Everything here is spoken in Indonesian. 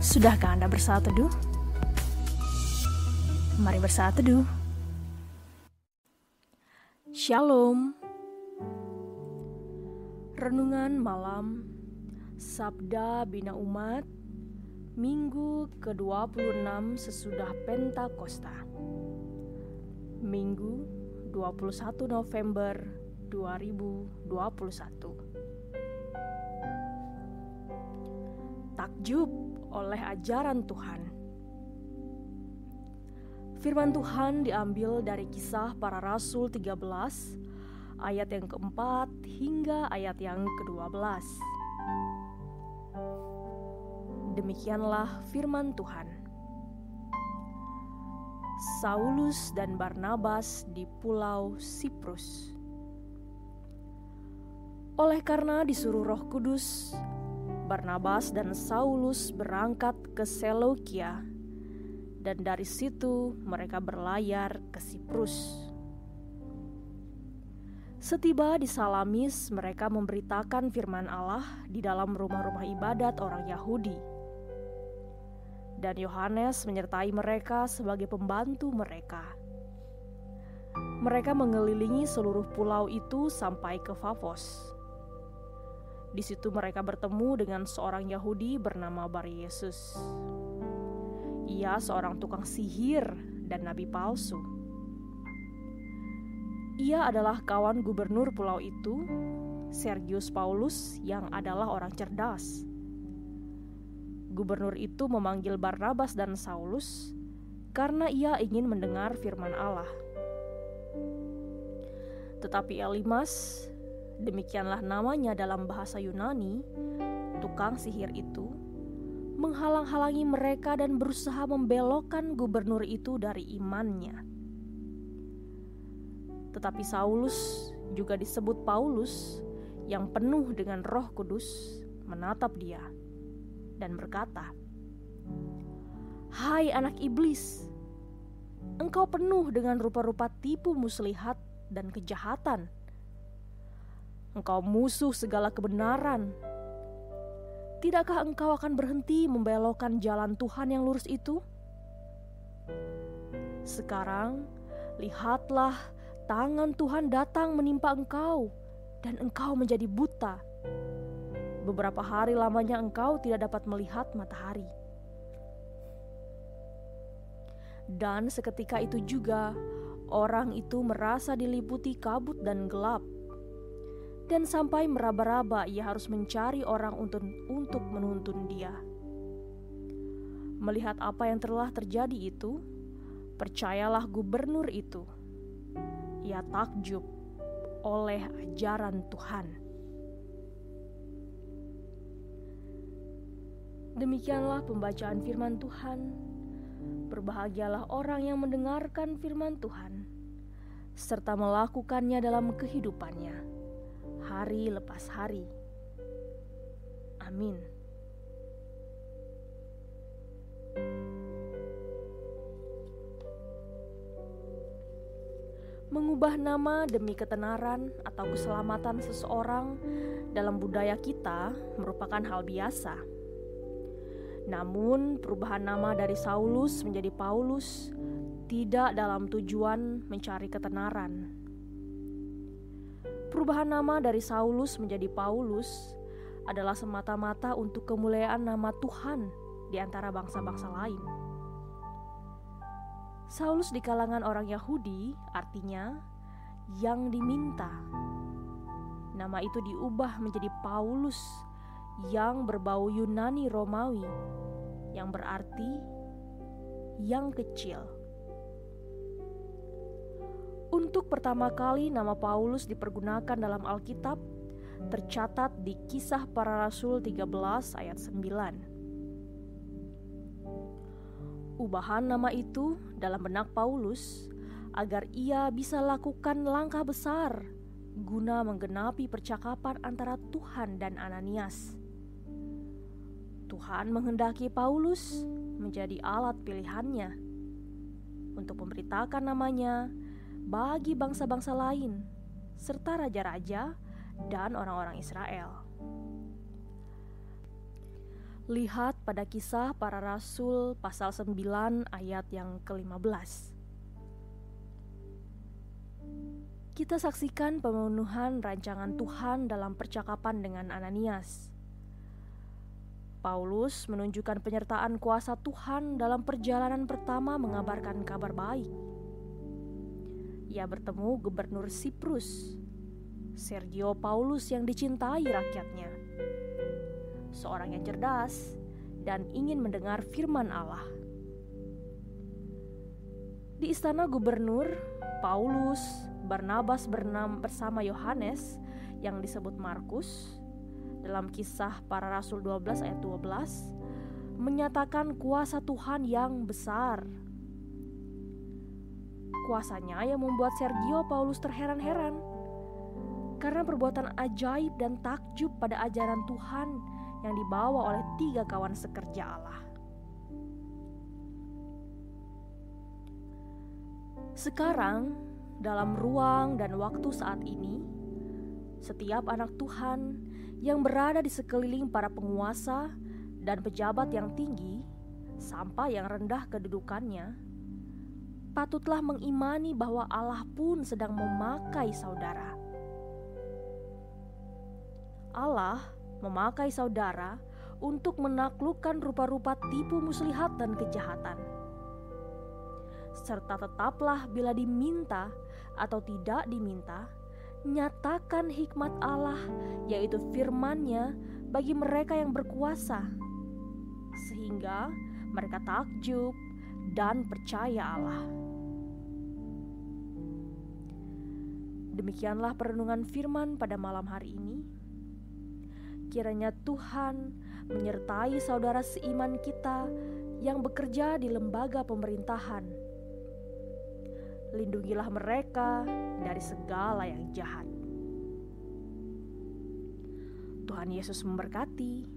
Sudahkah Anda bersaat teduh? Mari bersaat teduh. Shalom. Renungan malam Sabda Bina Umat Minggu ke-26 sesudah Pentakosta, Minggu 21 November 2021. Takjub oleh ajaran Tuhan. Firman Tuhan diambil dari Kisah Para Rasul 13 ayat yang keempat hingga ayat yang ke-12. Demikianlah firman Tuhan. Saulus dan Barnabas di Pulau Siprus. Oleh karena disuruh Roh Kudus, Barnabas dan Saulus berangkat ke Seleukia, dan dari situ mereka berlayar ke Siprus. Setiba di Salamis, mereka memberitakan firman Allah di dalam rumah-rumah ibadat orang Yahudi. Dan Yohanes menyertai mereka sebagai pembantu mereka. Mereka mengelilingi seluruh pulau itu sampai ke Pafos. Di situ mereka bertemu dengan seorang Yahudi bernama Bar-Yesus. Ia seorang tukang sihir dan nabi palsu. Ia adalah kawan gubernur pulau itu, Sergius Paulus, yang adalah orang cerdas. Gubernur itu memanggil Barnabas dan Saulus karena ia ingin mendengar firman Allah. Tetapi Elimas, demikianlah namanya dalam bahasa Yunani, tukang sihir itu, menghalang-halangi mereka dan berusaha membelokkan gubernur itu dari imannya. Tetapi Saulus, juga disebut Paulus, yang penuh dengan Roh Kudus, menatap dia dan berkata, "Hai anak iblis, engkau penuh dengan rupa-rupa tipu muslihat dan kejahatan. Engkau musuh segala kebenaran. Tidakkah engkau akan berhenti membelokkan jalan Tuhan yang lurus itu? Sekarang, lihatlah, tangan Tuhan datang menimpa engkau, dan engkau menjadi buta. Beberapa hari lamanya engkau tidak dapat melihat matahari." Dan seketika itu juga, orang itu merasa diliputi kabut dan gelap. Dan sampai meraba-raba ia harus mencari orang untuk menuntun dia. Melihat apa yang telah terjadi itu, percayalah gubernur itu, ia takjub oleh ajaran Tuhan. Demikianlah pembacaan firman Tuhan. Berbahagialah orang yang mendengarkan firman Tuhan, serta melakukannya dalam kehidupannya hari lepas hari. Amin. Mengubah nama demi ketenaran atau keselamatan seseorang dalam budaya kita merupakan hal biasa. Namun, perubahan nama dari Saulus menjadi Paulus tidak dalam tujuan mencari ketenaran. Perubahan nama dari Saulus menjadi Paulus adalah semata-mata untuk kemuliaan nama Tuhan di antara bangsa-bangsa lain. Saulus di kalangan orang Yahudi artinya yang diminta. Nama itu diubah menjadi Paulus yang berbau Yunani Romawi, yang berarti yang kecil. Untuk pertama kali nama Paulus dipergunakan dalam Alkitab tercatat di Kisah Para Rasul 13 ayat 9. Ubahan nama itu dalam benak Paulus agar ia bisa lakukan langkah besar guna menggenapi percakapan antara Tuhan dan Ananias. Tuhan menghendaki Paulus menjadi alat pilihannya untuk memberitakan namanya bagi bangsa-bangsa lain, serta raja-raja dan orang-orang Israel. Lihat pada Kisah Para Rasul pasal 9 ayat yang ke-15. Kita saksikan pemenuhan rancangan Tuhan dalam percakapan dengan Ananias. Paulus menunjukkan penyertaan kuasa Tuhan dalam perjalanan pertama mengabarkan kabar baik. Ia bertemu Gubernur Siprus, Sergio Paulus yang dicintai rakyatnya, seorang yang cerdas dan ingin mendengar firman Allah. Di istana gubernur, Paulus, Barnabas bersama Yohanes yang disebut Markus dalam Kisah Para Rasul 12 ayat 12 menyatakan kuasa Tuhan yang besar. Kuasanya yang membuat Sergio Paulus terheran-heran karena perbuatan ajaib dan takjub pada ajaran Tuhan yang dibawa oleh 3 kawan sekerja Allah. Sekarang, dalam ruang dan waktu saat ini, setiap anak Tuhan yang berada di sekeliling para penguasa dan pejabat yang tinggi sampai yang rendah kedudukannya, patutlah mengimani bahwa Allah pun sedang memakai saudara. Allah memakai saudara untuk menaklukkan rupa-rupa tipu muslihat dan kejahatan. Serta tetaplah bila diminta atau tidak diminta, nyatakan hikmat Allah, yaitu firman-Nya bagi mereka yang berkuasa, sehingga mereka takjub dan percaya Allah. Demikianlah perenungan firman pada malam hari ini. Kiranya Tuhan menyertai saudara seiman kita yang bekerja di lembaga pemerintahan. Lindungilah mereka dari segala yang jahat. Tuhan Yesus memberkati.